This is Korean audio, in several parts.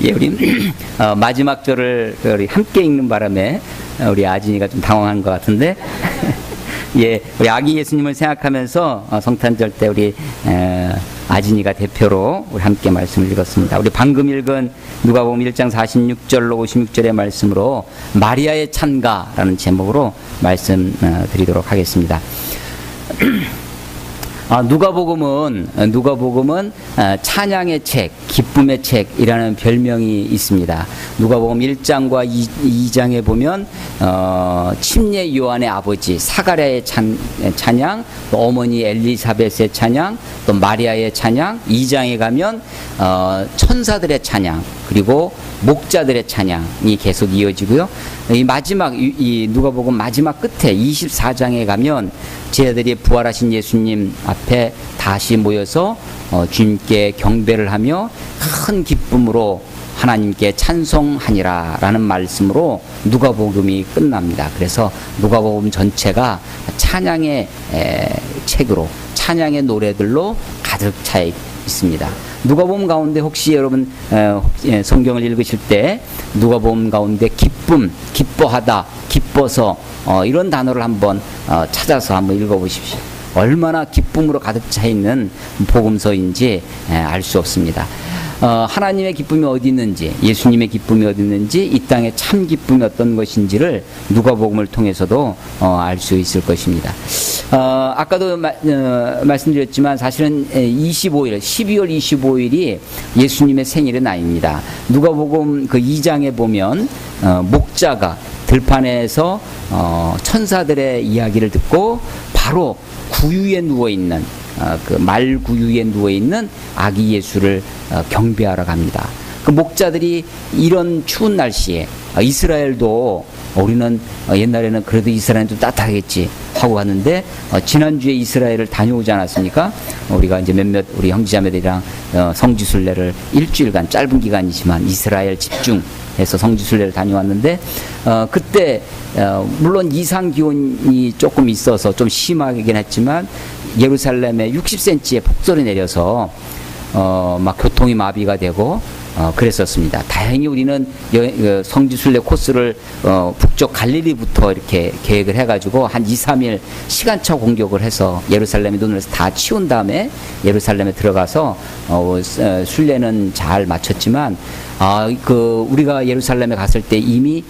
예, 우리 마지막 절을 우리 함께 읽는 바람에 우리 아진이가 좀 당황한 것 같은데 예, 우리 아기 예수님을 생각하면서 성탄절 때 우리 아진이가 대표로 우리 함께 말씀을 읽었습니다. 우리 방금 읽은 누가복음 1장 46절로 56절의 말씀으로 마리아의 찬가라는 제목으로 말씀 드리도록 하겠습니다. 누가복음은 찬양의 책, 기쁨의 책이라는 별명이 있습니다. 누가복음 1장과 2장에 보면 침례 요한의 아버지 사가랴의 찬양, 또 어머니 엘리사벳의 찬양, 또 마리아의 찬양, 2장에 가면 천사들의 찬양, 그리고 목자들의 찬양이 계속 이어지고요. 이 누가복음 마지막 끝에 24장에 가면 제자들이 부활하신 예수님 앞에 다시 모여서 주님께 경배를 하며 큰 기쁨으로 하나님께 찬송하니라 라는 말씀으로 누가복음이 끝납니다. 그래서 누가복음 전체가 찬양의 책으로, 찬양의 노래들로 가득 차 있습니다. 누가복음 가운데 혹시 여러분 성경을 읽으실 때 누가복음 가운데 기쁨, 기뻐하다, 기뻐서 이런 단어를 한번 찾아서 한번 읽어보십시오. 얼마나 기쁨으로 가득 차 있는 복음서인지 알 수 없습니다. 하나님의 기쁨이 어디 있는지, 예수님의 기쁨이 어디 있는지, 이 땅의 참 기쁨이 어떤 것인지를 누가복음을 통해서도 알 수 있을 것입니다. 아까도 말씀드렸지만 사실은 12월 25일이 예수님의 생일은 아닙니다. 누가복음 그 2장에 보면 목자가 들판에서 천사들의 이야기를 듣고 바로 구유에 누워있는 그 말구유에 누워있는 아기 예수를 경배하러 갑니다. 그 목자들이 이런 추운 날씨에 이스라엘도 우리는 옛날에는 그래도 이스라엘은 좀 따뜻하겠지 하고 갔는데 지난주에 이스라엘을 다녀오지 않았습니까? 우리가 이제 몇몇 우리 형제자매들이랑 성지순례를 일주일간 짧은 기간이지만 이스라엘 집중해서 성지순례를 다녀왔는데 그때 물론 이상 기온이 조금 있어서 좀 심하긴 했지만 예루살렘에 60cm의 폭설이 내려서 막 교통이 마비가 되고 그랬었습니다. 다행히 우리는 성지순례 코스를 북쪽 갈릴리부터 이렇게 계획을 해가지고 한 2, 3일 시간차 공격을 해서 예루살렘의 눈을 다 치운 다음에 예루살렘에 들어가서 순례는 잘 마쳤지만 우리가 예루살렘에 갔을 때 이미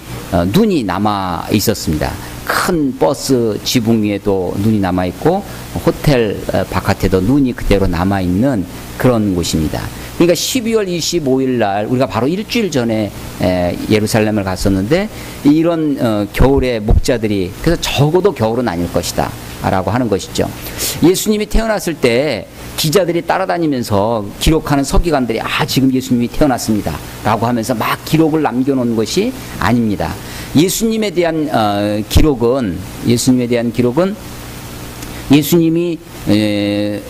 눈이 남아 있었습니다. 큰 버스 지붕 위에도 눈이 남아 있고 호텔 바깥에도 눈이 그대로 남아 있는 그런 곳입니다. 그러니까 12월 25일 날 우리가 바로 일주일 전에 예루살렘을 갔었는데 이런 겨울에 목자들이 그래서 적어도 겨울은 아닐 것이다 라고 하는 것이죠. 예수님이 태어났을 때 기자들이 따라다니면서 기록하는 서기관들이 지금 예수님이 태어났습니다 라고 하면서 막 기록을 남겨놓은 것이 아닙니다. 예수님에 대한 기록은 예수님이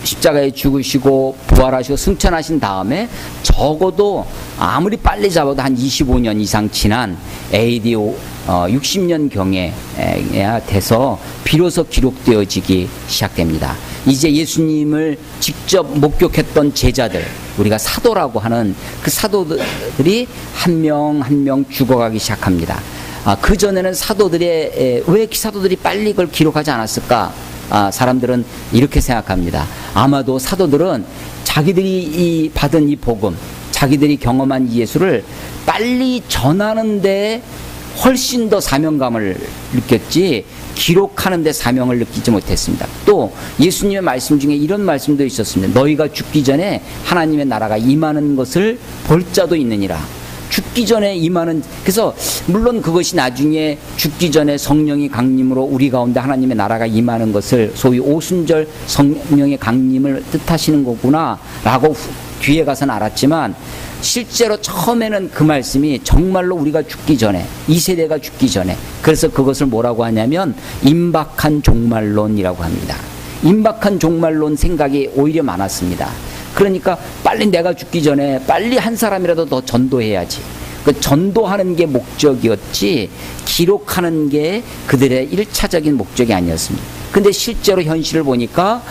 십자가에 죽으시고 부활하시고 승천하신 다음에 적어도 아무리 빨리 잡아도 한 25년 이상 지난 AD 60년경에 돼서 비로소 기록되어지기 시작됩니다. 이제 예수님을 직접 목격했던 제자들, 우리가 사도라고 하는 그 사도들이 한 명 한 명 죽어가기 시작합니다. 그전에는 왜 사도들이 빨리 그걸 기록하지 않았을까? 사람들은 이렇게 생각합니다. 아마도 사도들은 자기들이 받은 이 복음, 자기들이 경험한 이 예수를 빨리 전하는 데 훨씬 더 사명감을 느꼈지 기록하는 데 사명을 느끼지 못했습니다. 또 예수님의 말씀 중에 이런 말씀도 있었습니다. 너희가 죽기 전에 하나님의 나라가 임하는 것을 볼 자도 있느니라. 죽기 전에 임하는, 그래서 물론 그것이 나중에 죽기 전에 성령이 강림으로 우리 가운데 하나님의 나라가 임하는 것을 소위 오순절 성령의 강림을 뜻하시는 거구나 라고 뒤에 가서는 알았지만 실제로 처음에는 그 말씀이 정말로 우리가 죽기 전에, 이 세대가 죽기 전에, 그래서 그것을 뭐라고 하냐면 임박한 종말론이라고 합니다. 임박한 종말론 생각이 오히려 많았습니다. 그러니까 빨리 내가 죽기 전에 빨리 한 사람이라도 더 전도해야지. 그 전도하는 게 목적이었지 기록하는 게 그들의 일차적인 목적이 아니었습니다. 근데 실제로 현실을 보니까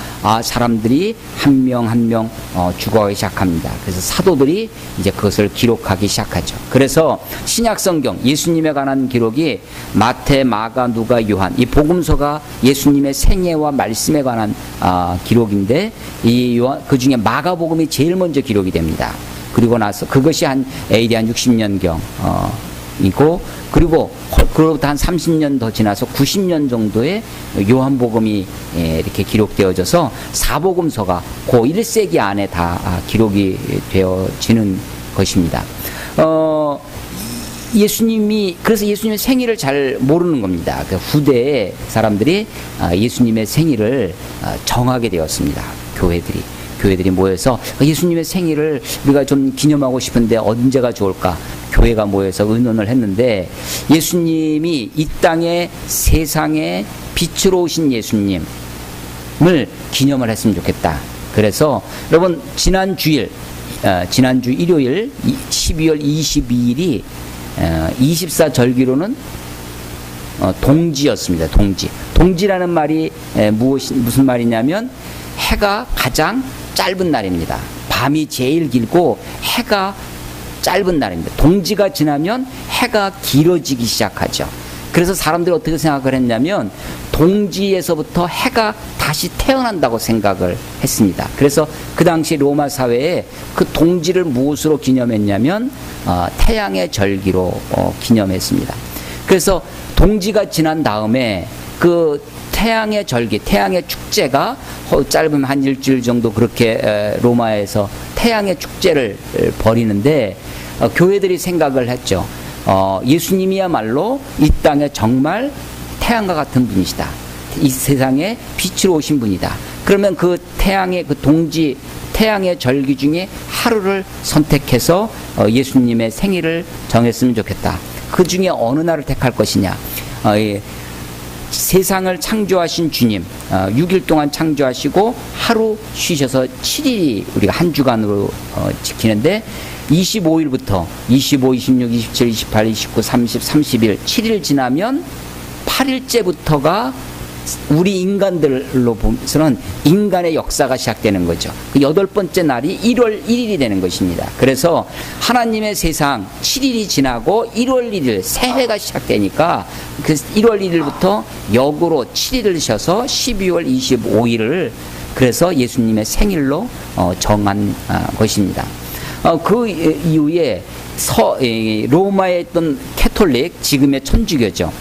사람들이 한 명 한 명 죽어가기 시작합니다. 그래서 사도들이 이제 그것을 기록하기 시작하죠. 그래서 신약 성경 예수님에 관한 기록이 마태, 마가, 누가, 요한 이 복음서가 예수님의 생애와 말씀에 관한 기록인데 그 중에 마가복음이 제일 먼저 기록이 됩니다. 그리고 나서 그것이 한 AD 한 60년경 이고 그리고 그로부터 한 30년 더 지나서 90년 정도의 요한복음이 이렇게 기록되어져서 사복음서가 그 1세기 안에 다 기록이 되어지는 것입니다. 그래서 예수님의 생일을 잘 모르는 겁니다. 그 후대에 사람들이 예수님의 생일을 정하게 되었습니다. 교회들이 모여서 예수님의 생일을 우리가 좀 기념하고 싶은데 언제가 좋을까? 교회가 모여서 의논을 했는데 예수님이 이 땅에 세상에 빛으로 오신 예수님을 기념을 했으면 좋겠다. 그래서 여러분 지난주 일요일 12월 22일이 24절기로는 동지였습니다. 동지라는 말이 무슨 말이냐면 해가 가장 짧은 날입니다. 밤이 제일 길고 해가 짧은 날입니다. 동지가 지나면 해가 길어지기 시작하죠. 그래서 사람들이 어떻게 생각을 했냐면 동지에서부터 해가 다시 태어난다고 생각을 했습니다. 그래서 그 당시 로마 사회에 그 동지를 무엇으로 기념했냐면 태양의 절기로 기념했습니다. 그래서 동지가 지난 다음에 그 태양의 절기, 태양의 축제가 짧으면 한 일주일 정도 그렇게 로마에서 태양의 축제를 벌이는데 교회들이 생각을 했죠. 예수님이야말로 이 땅에 정말 태양과 같은 분이시다. 이 세상에 빛으로 오신 분이다. 그러면 그 태양의 태양의 절기 중에 하루를 선택해서 예수님의 생일을 정했으면 좋겠다. 그 중에 어느 날을 택할 것이냐? 세상을 창조하신 주님 6일 동안 창조하시고 하루 쉬셔서 7일이 우리가 한 주간으로 지키는데 25일부터 25, 26, 27, 28, 29, 30, 30일 7일 지나면 8일째부터가 우리 인간들로 보면서는 인간의 역사가 시작되는 거죠. 그 8번째 날이 1월 1일이 되는 것입니다. 그래서 하나님의 세상 7일이 지나고 1월 1일 새해가 시작되니까 그 1월 1일부터 역으로 7일을 쉬어서 12월 25일을 그래서 예수님의 생일로 정한 것입니다. 그 이후에 로마에 있던 캐톨릭 지금의 천주교죠.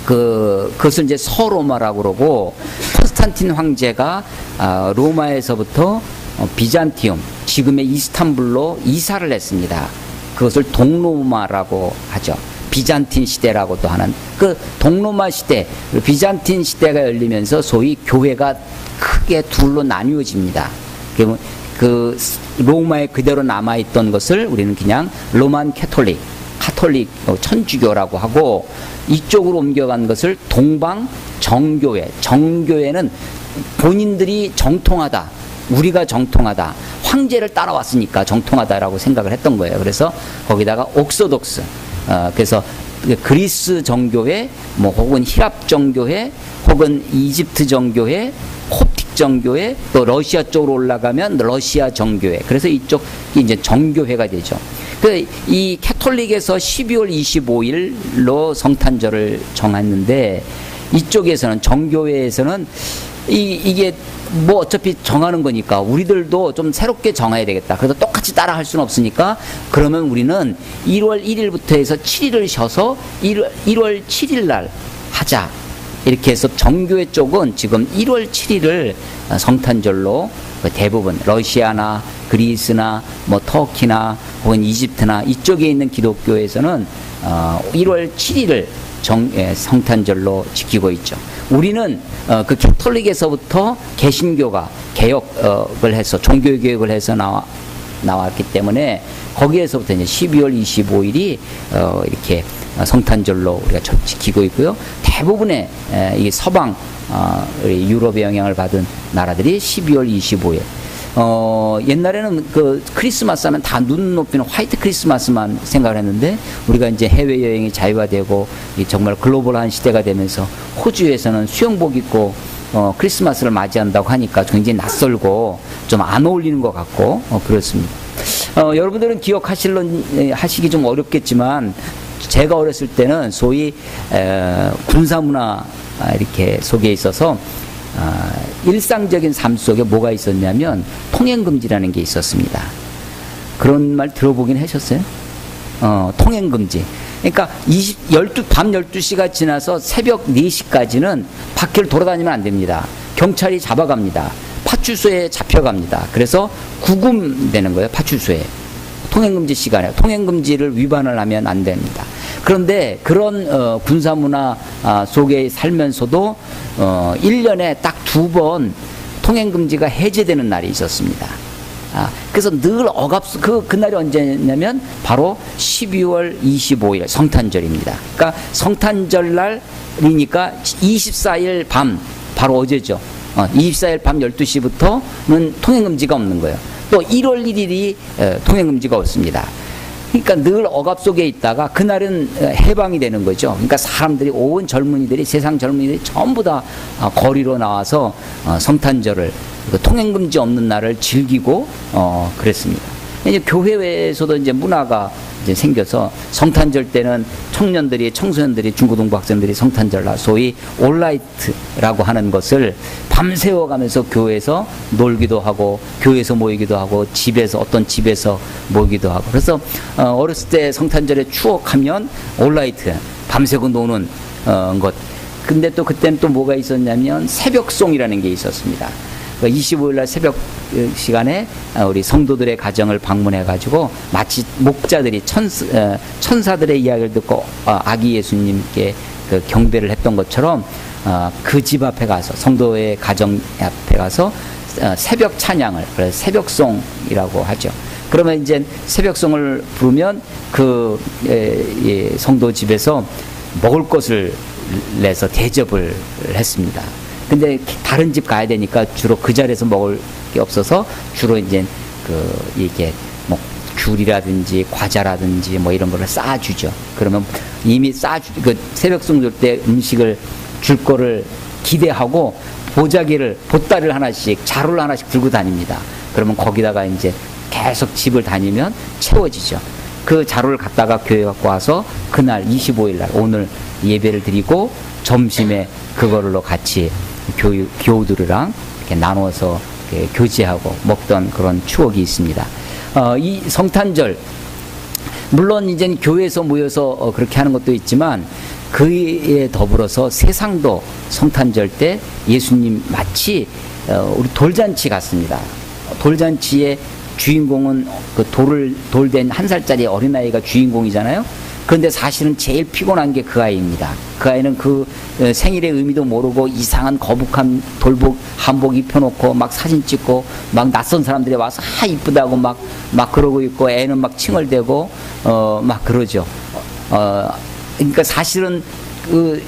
그것을 이제 서로마라고 그러고 콘스탄틴 황제가 로마에서부터 비잔티움 지금의 이스탄불로 이사를 했습니다. 그것을 동로마라고 하죠. 비잔틴 시대라고도 하는 그 동로마 시대, 비잔틴 시대가 열리면서 소위 교회가 크게 둘로 나뉘어집니다. 그 로마에 그대로 남아있던 것을 우리는 그냥 로만 캐톨릭 천주교라고 하고 이쪽으로 옮겨간 것을 동방 정교회. 정교회는 본인들이 정통하다. 우리가 정통하다. 황제를 따라왔으니까 정통하다라고 생각을 했던 거예요. 그래서 거기다가 옥소독스. 그래서 그리스 정교회, 뭐 혹은 히랍 정교회, 혹은 이집트 정교회, 콥틱 정교회, 또 러시아 쪽으로 올라가면 러시아 정교회. 그래서 이쪽이 이제 정교회가 되죠. 이 캐톨릭에서 12월 25일로 성탄절을 정했는데 이쪽에서는 정교회에서는 이게 뭐 어차피 정하는 거니까 우리들도 좀 새롭게 정해야 되겠다. 그래서 똑같이 따라 할 수는 없으니까 그러면 우리는 1월 1일부터 해서 7일을 쉬어서 1월 7일 날 하자. 이렇게 해서 정교회 쪽은 지금 1월 7일을 성탄절로 대부분 러시아나 그리스나 뭐 터키나 혹은 이집트나 이쪽에 있는 기독교에서는 1월 7일을 성탄절로 지키고 있죠. 우리는 그 캐톨릭에서부터 개신교가 개혁을 해서 종교개혁을 해서 나왔기 때문에 거기에서부터 이제 12월 25일이 이렇게 성탄절로 우리가 지키고 있고요. 대부분의 이 서방 유럽의 영향을 받은 나라들이 12월 25일. 옛날에는 그 크리스마스 하면 다 눈 높이는 화이트 크리스마스만 생각을 했는데 우리가 이제 해외여행이 자유화되고 정말 글로벌한 시대가 되면서 호주에서는 수영복 입고 크리스마스를 맞이한다고 하니까 굉장히 낯설고 좀 안 어울리는 것 같고 그렇습니다. 여러분들은 하시기 좀 어렵겠지만 제가 어렸을 때는 소위 군사문화 이렇게 속에 있어서 일상적인 삶 속에 뭐가 있었냐면 통행금지라는 게 있었습니다. 그런 말 들어보긴 하셨어요? 통행금지. 그러니까 밤 12시가 지나서 새벽 4시까지는 밖을 돌아다니면 안 됩니다. 경찰이 잡아갑니다. 파출소에 잡혀갑니다. 그래서 구금되는 거예요. 파출소에. 통행금지 시간에. 통행금지를 위반을 하면 안 됩니다. 그런데 그런 군사문화 속에 살면서도 1년에 딱 2번 통행금지가 해제되는 날이 있었습니다. 그래서 늘 그날이 언제냐면 바로 12월 25일 성탄절입니다. 그러니까 성탄절 날이니까 24일 밤, 바로 어제죠. 24일 밤 12시부터는 통행금지가 없는 거예요. 또 1월 1일이 통행금지가 없습니다. 그러니까 늘 억압 속에 있다가 그날은 해방이 되는 거죠. 그러니까 사람들이, 온 젊은이들이, 세상 젊은이들이 전부 다 거리로 나와서 성탄절을, 통행금지 없는 날을 즐기고 그랬습니다. 이제 교회에서도 이제 문화가 이제 생겨서 성탄절 때는 청소년들이, 중고등부 학생들이 성탄절날 소위 올라이트라고 하는 것을 밤새워 가면서 교회에서 놀기도 하고, 교회에서 모이기도 하고, 어떤 집에서 모이기도 하고. 그래서 어렸을 때 성탄절에 추억하면 올라이트, 밤새고 노는 것. 근데 또 그때는 또 뭐가 있었냐면 새벽송이라는 게 있었습니다. 25일날 새벽 시간에 우리 성도들의 가정을 방문해가지고 마치 목자들이 천사들의 이야기를 듣고 아기 예수님께 그 경배를 했던 것처럼 그 집 앞에 가서, 성도의 가정 앞에 가서 새벽 찬양을, 그래서 새벽송이라고 하죠. 그러면 이제 새벽송을 부르면 그 성도 집에서 먹을 것을 내서 대접을 했습니다. 근데 다른 집 가야 되니까 주로 그 자리에서 먹을 게 없어서 주로 이제 이게 뭐 귤이라든지 과자라든지 뭐 이런 거를 쌓아주죠. 그러면 이미 그 새벽송 줄 때 음식을 줄 거를 기대하고 보따리를 하나씩, 자루를 하나씩 들고 다닙니다. 그러면 거기다가 이제 계속 집을 다니면 채워지죠. 그 자루를 갖다가 교회 갖고 와서 그날 25일날 오늘 예배를 드리고 점심에 그걸로 같이 교우들이랑 이렇게 나눠서 이렇게 교제하고 먹던 그런 추억이 있습니다. 이 성탄절, 물론 이제 교회에서 모여서 그렇게 하는 것도 있지만 그에 더불어서 세상도 성탄절 때 예수님 마치 우리 돌잔치 같습니다. 돌잔치의 주인공은 그 돌된 1살짜리 어린아이가 주인공이잖아요. 그런데 사실은 제일 피곤한 게 그 아이입니다. 그 아이는 그 생일의 의미도 모르고 이상한 거북한 한복 입혀놓고 막 사진 찍고 막 낯선 사람들이 와서 이쁘다고 막 그러고 있고, 애는 막 칭얼대고 막 그러죠. 그러니까 사실은 그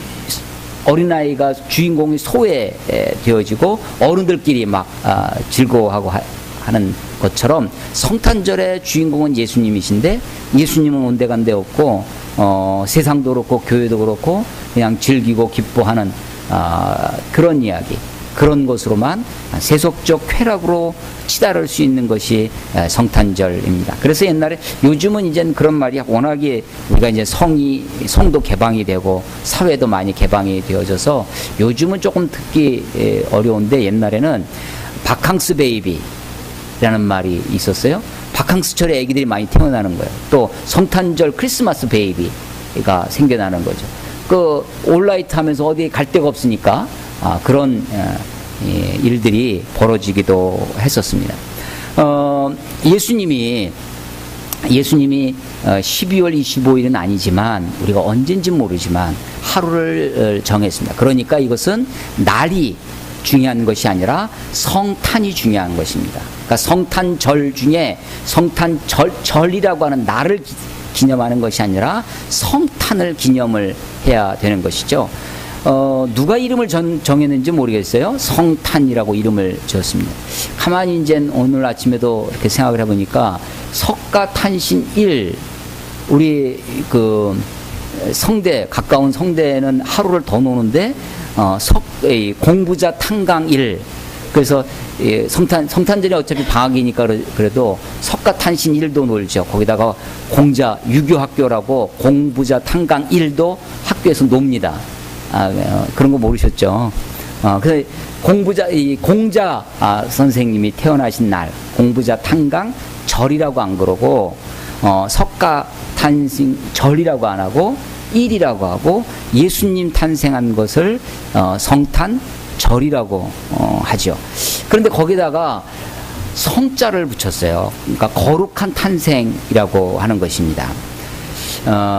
어린아이가 주인공이 소외되어지고 어른들끼리 막 즐거워하고 하는 것처럼 성탄절의 주인공은 예수님이신데 예수님은 온데간데 없고 세상도 그렇고 교회도 그렇고 그냥 즐기고 기뻐하는 그런 이야기, 그런 것으로만 세속적 쾌락으로 치달을 수 있는 것이 성탄절입니다. 그래서 옛날에, 요즘은 이제 그런 말이 워낙에 우리가 이제 성도 개방이 되고 사회도 많이 개방이 되어져서 요즘은 조금 듣기 어려운데, 옛날에는 바캉스 베이비라는 말이 있었어요. 바캉스철에 애기들이 많이 태어나는 거예요. 또 성탄절 크리스마스 베이비가 생겨나는 거죠. 그 올라이트 하면서 어디 갈 데가 없으니까 그런 일들이 벌어지기도 했었습니다. 예수님이 12월 25일은 아니지만 우리가 언젠지 모르지만 하루를 정했습니다. 그러니까 이것은 날이 중요한 것이 아니라 성탄이 중요한 것입니다. 그러니까 성탄절 중에 성탄절이라고 하는 날을 기념하는 것이 아니라 성탄을 기념을 해야 되는 것이죠. 누가 이름을 정했는지 모르겠어요. 성탄이라고 이름을 지었습니다. 가만히 이제 오늘 아침에도 이렇게 생각을 해보니까 석가탄신일, 우리 그 성대, 가까운 성대는 하루를 더 노는데 공부자 탄강일, 그래서 성탄절이 어차피 방학이니까 그래도 석가탄신일도 놀죠. 거기다가 공자 유교학교라고 공부자 탄강일도 학교에서 놉니다. 그런 거 모르셨죠? 그래서 공자 선생님이 태어나신 날 공부자 탄강 절이라고 안 그러고 석가탄신 절이라고 안 하고 일이라고 하고, 예수님 탄생한 것을 성탄 절이라고 하죠. 그런데 거기다가 성자를 붙였어요. 그러니까 거룩한 탄생이라고 하는 것입니다.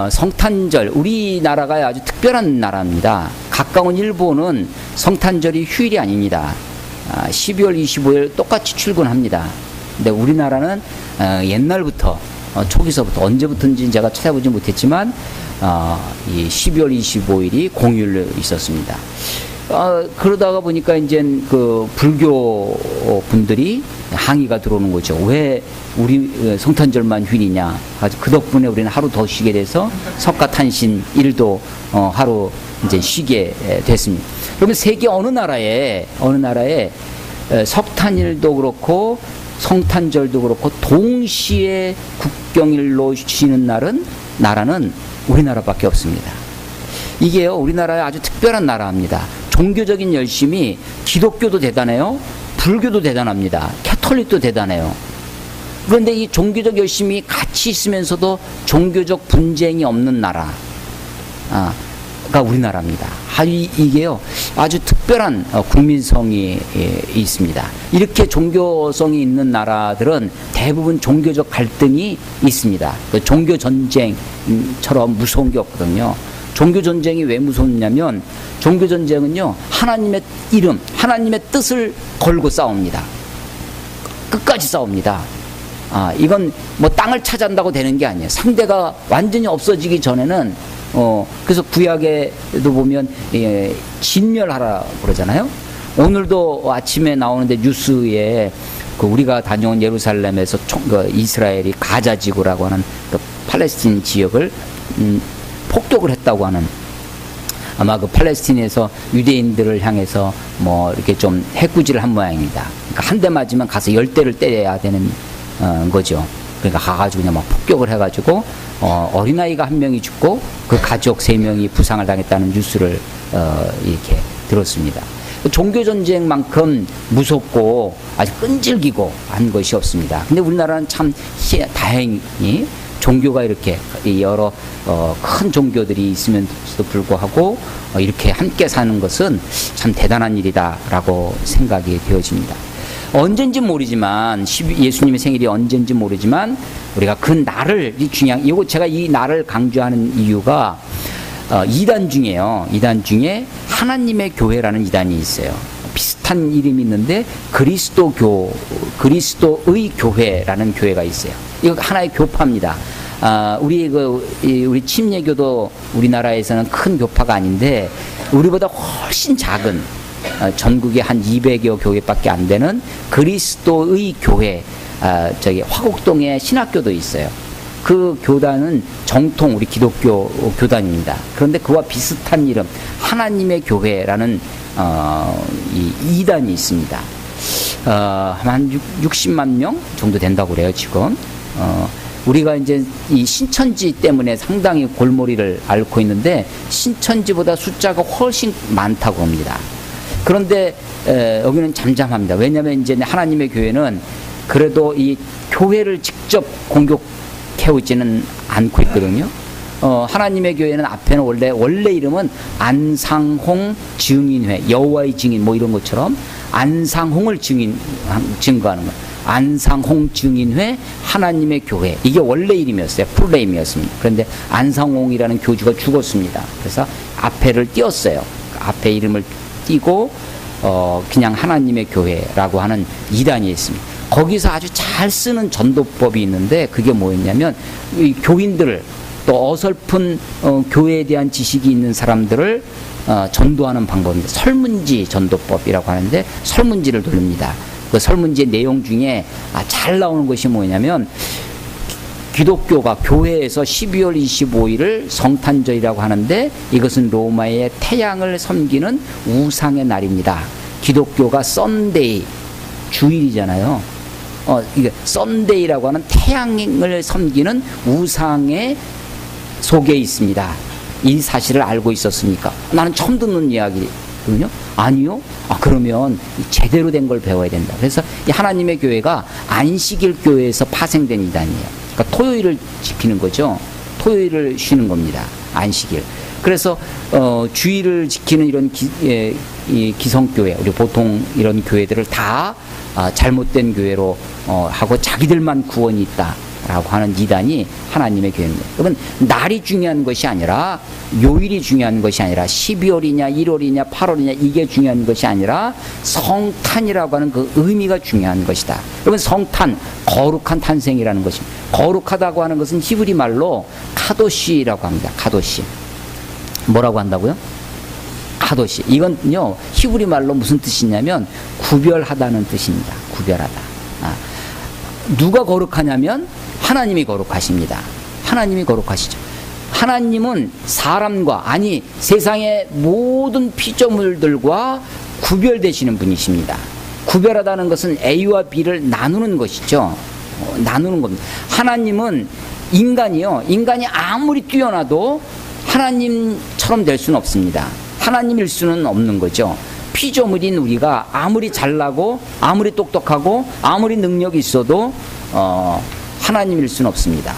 성탄절, 우리나라가 아주 특별한 나라입니다. 가까운 일본은 성탄절이 휴일이 아닙니다. 12월 25일 똑같이 출근합니다. 근데 우리나라는 옛날부터 초기서부터, 언제부터인지 제가 찾아보지 못했지만 이 12월 25일이 공휴일로 있었습니다. 그러다가 보니까 이제 그 불교 분들이 항의가 들어오는 거죠. 왜 우리 성탄절만 휴일이냐. 그 덕분에 우리는 하루 더 쉬게 돼서 석가탄신 일도 하루 이제 쉬게 됐습니다. 그러면 세계 어느 나라에 석탄일도 그렇고 성탄절도 그렇고 동시에 국경일로 쉬는 나라는 우리나라밖에 없습니다. 이게요, 우리나라의 아주 특별한 나라입니다. 종교적인 열심이 기독교도 대단해요. 불교도 대단합니다. 캐톨릭도 대단해요. 그런데 이 종교적 열심이 같이 있으면서도 종교적 분쟁이 없는 나라가 우리나라입니다. 이게요, 아주 특별한 국민성이 있습니다. 이렇게 종교성이 있는 나라들은 대부분 종교적 갈등이 있습니다. 종교 전쟁처럼 무서운 게 없거든요. 종교 전쟁이 왜 무섭냐면, 종교 전쟁은요, 하나님의 이름, 하나님의 뜻을 걸고 싸웁니다. 끝까지 싸웁니다. 이건 뭐 땅을 차지한다고 되는 게 아니에요. 상대가 완전히 없어지기 전에는 그래서 구약에도 보면 진멸하라 그러잖아요. 오늘도 아침에 나오는데 뉴스에 우리가 다녀온 예루살렘에서 이스라엘이 가자 지구라고 하는 그 팔레스틴 지역을 폭격을 했다고 하는, 아마 그 팔레스틴에서 유대인들을 향해서 뭐 이렇게 좀 해꾸지를 한 모양입니다. 그러니까 한 대 맞으면 가서 10대를 때려야 되는 거죠. 그러니까 가가지고 그냥 막 폭격을 해가지고 어린아이가 1명이 죽고 그 가족 3명이 부상을 당했다는 뉴스를 이렇게 들었습니다. 종교 전쟁만큼 무섭고 아주 끈질기고 한 것이 없습니다. 근데 우리나라는 참 다행히 종교가 이렇게 여러 큰 종교들이 있으면서도 불구하고 이렇게 함께 사는 것은 참 대단한 일이다라고 생각이 되어집니다. 언젠지 모르지만, 예수님의 생일이 언젠지 모르지만 우리가 그 날을, 이거 제가 이 날을 강조하는 이유가 이단 중에요. 이단 중에 하나님의 교회라는 이단이 있어요. 비슷한 이름이 있는데 그리스도의 교회라는 교회가 있어요. 이거 하나의 교파입니다. 우리 침례교도 우리나라에서는 큰 교파가 아닌데, 우리보다 훨씬 작은 전국에 한 200여 교회밖에 안 되는 그리스도의 교회, 화곡동에 신학교도 있어요. 그 교단은 정통 우리 기독교 교단입니다. 그런데 그와 비슷한 이름, 하나님의 교회라는 이단이 있습니다. 한 60만 명 정도 된다고 그래요, 지금. 우리가 이제 이 신천지 때문에 상당히 골머리를 앓고 있는데, 신천지보다 숫자가 훨씬 많다고 합니다. 그런데 여기는 잠잠합니다. 왜냐하면 이제 하나님의 교회는 그래도 이 교회를 직접 공격해오지는 않고 있거든요. 하나님의 교회는 앞에는 원래 이름은 안상홍 증인회, 여호와의 증인 뭐 이런 것처럼 안상홍을 증거하는 거. 안상홍 증인회 하나님의 교회, 이게 원래 이름이었어요. 풀네임이었습니다. 그런데 안상홍이라는 교주가 죽었습니다. 그래서 앞에를 띄었어요. 앞에 이름을 띄고 그냥 하나님의 교회라고 하는 이단이 있습니다. 거기서 아주 잘 쓰는 전도법이 있는데, 그게 뭐였냐면 이 교인들을 또 어설픈 교회에 대한 지식이 있는 사람들을 전도하는 방법입니다. 설문지 전도법이라고 하는데 설문지를 돌립니다. 그 설문지의 내용 중에 잘 나오는 것이 뭐냐면 기독교가 교회에서 12월 25일을 성탄절이라고 하는데 이것은 로마의 태양을 섬기는 우상의 날입니다. 기독교가 썬데이, 주일이잖아요. 이게 썬데이라고 하는 태양을 섬기는 우상의 속에 있습니다. 이 사실을 알고 있었습니까? 나는 처음 듣는 이야기거든요. 아니요? 그러면 제대로 된 걸 배워야 된다. 그래서 이 하나님의 교회가 안식일 교회에서 파생된 이단이에요. 그러니까 토요일을 지키는 거죠. 토요일을 쉬는 겁니다. 안식일. 그래서 주일을 지키는 이런 기성교회, 우리 보통 이런 교회들을 다 잘못된 교회로 하고 자기들만 구원이 있다라고 하는 이단이 하나님의 교회입니다. 여러분, 날이 중요한 것이 아니라, 요일이 중요한 것이 아니라 12월이냐 1월이냐 8월이냐 이게 중요한 것이 아니라 성탄이라고 하는 그 의미가 중요한 것이다. 여러분, 성탄, 거룩한 탄생이라는 것입니다. 거룩하다고 하는 것은 히브리 말로 카도시라고 합니다. 카도시. 뭐라고 한다고요? 카도시. 이건요, 히브리 말로 무슨 뜻이냐면 구별하다는 뜻입니다. 구별하다. 누가 거룩하냐면 하나님이 거룩하십니다. 하나님이 거룩하시죠. 하나님은 사람과, 아니 세상의 모든 피조물들과 구별되시는 분이십니다. 구별하다는 것은 A와 B를 나누는 것이죠. 나누는 겁니다. 하나님은 인간이 아무리 뛰어나도 하나님처럼 될 수는 없습니다. 하나님일 수는 없는 거죠. 피조물인 우리가 아무리 잘나고 아무리 똑똑하고 아무리 능력이 있어도 하나님일 수는 없습니다.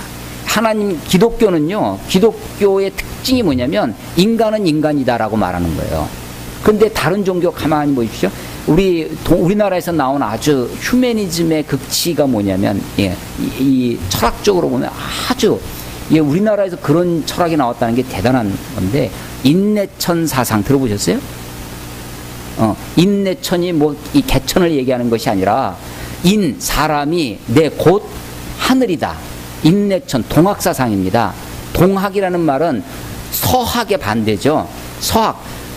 기독교는요, 기독교의 특징이 뭐냐면 인간은 인간이다라고 말하는 거예요. 그런데 다른 종교 가만히 보십시오. 우리나라에서 나온 아주 휴머니즘의 극치가 뭐냐면, 이 철학적으로 보면 아주, 우리나라에서 그런 철학이 나왔다는 게 대단한 건데, 인내천 사상 들어보셨어요? 인내천이 이 개천을 얘기하는 것이 아니라, 사람이 내 곧 하늘이다. 인내천, 동학사상입니다. 동학이라는 말은 서학의 반대죠.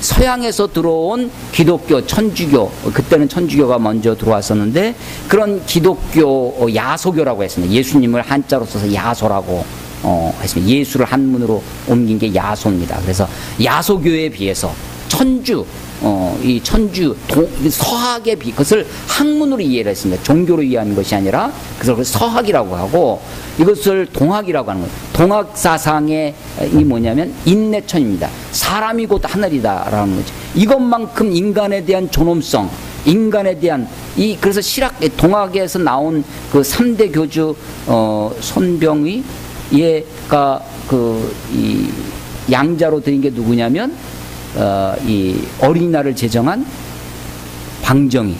서양에서 들어온 기독교, 천주교, 그때는 천주교가 먼저 들어왔었는데, 그런 기독교 야소교라고 했습니다. 예수님을 한자로 써서 야소라고 했습니다. 예수를 한문으로 옮긴 게 야소입니다. 그래서 야소교에 비해서 서학에 그것을 학문으로 이해를 했습니다. 종교로 이해하는 것이 아니라 그것을 서학이라고 하고, 이것을 동학이라고 하는 거예요. 동학 사상의 이 뭐냐면 인내천입니다. 사람이 곧 하늘이다라는 거죠. 이것만큼 인간에 대한 존엄성, 인간에 대한 그래서 동학에서 나온 그 3대 교주 손병위 얘가 이 양자로 드린 게 누구냐면 이 어린이날을 제정한 방정희,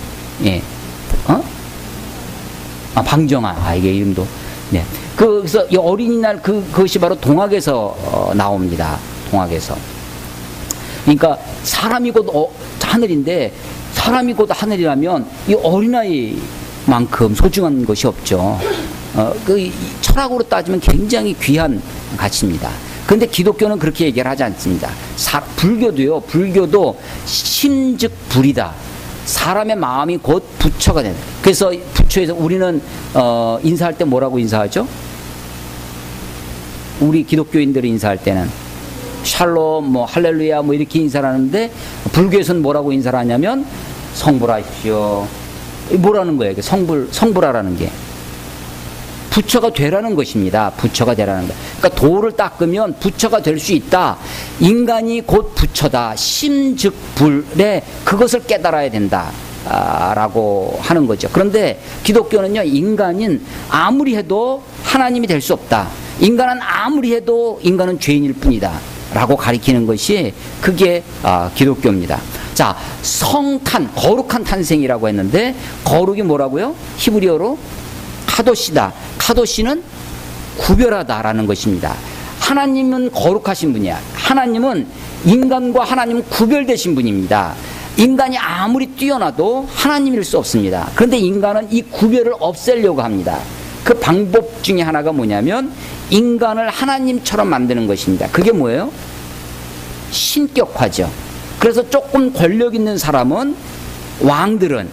방정아, 이게 이름도, 네. 그래서 이 어린이날 그것이 바로 동학에서 나옵니다. 동학에서. 그러니까 사람이 곧 하늘인데, 사람이 곧 하늘이라면 이 어린아이만큼 소중한 것이 없죠. 철학으로 따지면 굉장히 귀한 가치입니다. 그런데 기독교는 그렇게 얘기를 하지 않습니다. 불교도 심즉 불이다. 사람의 마음이 곧 부처가 된다. 그래서 부처에서 우리는 인사할 때 뭐라고 인사하죠? 우리 기독교인들이 인사할 때는 샬롬, 할렐루야 이렇게 인사를 하는데, 불교에서는 뭐라고 인사를 하냐면 성불하십시오. 뭐라는 거예요? 성불하라는 게. 부처가 되라는 것입니다. 부처가 되라는 것. 그러니까 도를 닦으면 부처가 될 수 있다. 인간이 곧 부처다. 심즉불에 그것을 깨달아야 된다. 라고 하는 거죠. 그런데 기독교는요, 인간은 아무리 해도 하나님이 될 수 없다. 인간은 아무리 해도 인간은 죄인일 뿐이다. 라고 가리키는 것이 그게 기독교입니다. 자, 성탄, 거룩한 탄생이라고 했는데, 거룩이 뭐라고요? 히브리어로 카도시다. 카도시는 구별하다라는 것입니다. 하나님은 거룩하신 분이야. 하나님은 인간과 하나님은 구별되신 분입니다. 인간이 아무리 뛰어나도 하나님일 수 없습니다. 그런데 인간은 이 구별을 없애려고 합니다. 그 방법 중에 하나가 뭐냐면 인간을 하나님처럼 만드는 것입니다. 그게 뭐예요? 신격화죠. 그래서 조금 권력 있는 사람은, 왕들은,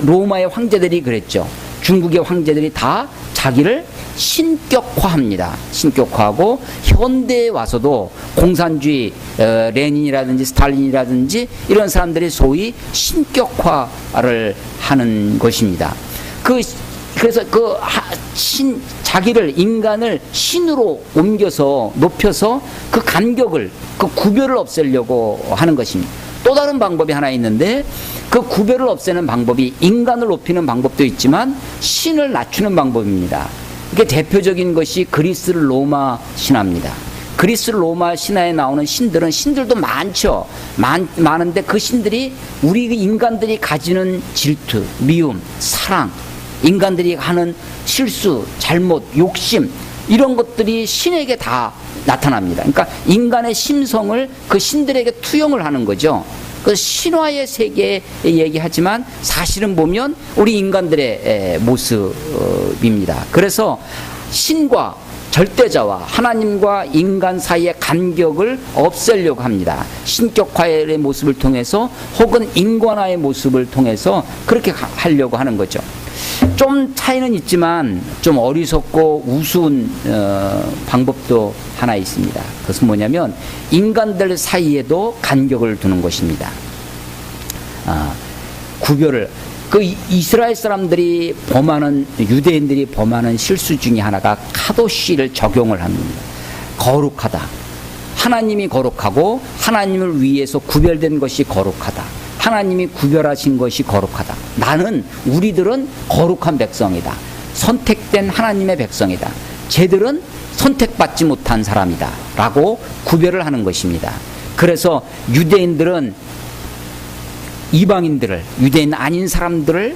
로마의 황제들이 그랬죠. 중국의 황제들이 다 자기를 신격화합니다. 신격화하고 현대에 와서도 공산주의, 레닌이라든지 스탈린이라든지 이런 사람들이 소위 신격화를 하는 것입니다. 그래서 자기를, 인간을 신으로 옮겨서 높여서 그 간격을, 그 구별을 없애려고 하는 것입니다. 또 다른 방법이 하나 있는데, 그 구별을 없애는 방법이 인간을 높이는 방법도 있지만 신을 낮추는 방법입니다. 이게 대표적인 것이 그리스 로마 신화입니다. 그리스 로마 신화에 나오는 신들도 많죠. 많은데 그 신들이 우리 인간들이 가지는 질투, 미움, 사랑, 인간들이 하는 실수, 잘못, 욕심, 이런 것들이 신에게 다 나타납니다. 그러니까 인간의 심성을 그 신들에게 투영을 하는 거죠. 그 신화의 세계에 얘기하지만 사실은 보면 우리 인간들의 모습입니다. 그래서 신과 절대자와 하나님과 인간 사이의 간격을 없애려고 합니다. 신격화의 모습을 통해서 혹은 인간화의 모습을 통해서 그렇게 하려고 하는 거죠. 좀 차이는 있지만 좀 어리석고 우스운 방법도 하나 있습니다. 그것은 뭐냐면 인간들 사이에도 간격을 두는 것입니다. 구별을, 그 이스라엘 사람들이 범하는, 유대인들이 범하는 실수 중에 하나가 카도시를 적용을 합니다. 거룩하다. 하나님이 거룩하고 하나님을 위해서 구별된 것이 거룩하다. 하나님이 구별하신 것이 거룩하다. 우리들은 거룩한 백성이다. 선택된 하나님의 백성이다. 쟤들은 선택받지 못한 사람이다. 라고 구별을 하는 것입니다. 그래서 유대인들은 이방인들을, 유대인 아닌 사람들을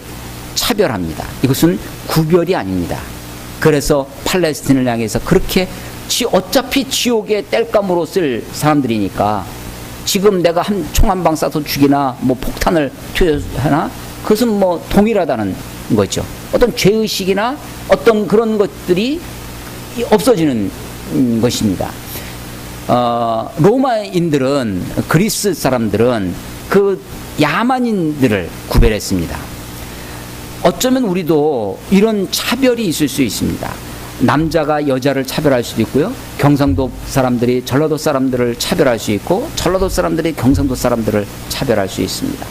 차별합니다. 이것은 구별이 아닙니다. 그래서 팔레스틴을 향해서 그렇게 어차피 지옥에 땔감으로 쓸 사람들이니까 지금 내가 총 한 방 쏴서 죽이나 뭐 폭탄을 투여하나 그것은 뭐 동일하다는 거죠. 어떤 죄의식이나 어떤 그런 것들이 없어지는 것입니다. 로마인들은, 그리스 사람들은 그 야만인들을 구별했습니다. 어쩌면 우리도 이런 차별이 있을 수 있습니다. 남자가 여자를 차별할 수도 있고요. 경상도 사람들이 전라도 사람들을 차별할 수 있고, 전라도 사람들이 경상도 사람들을 차별할 수 있습니다.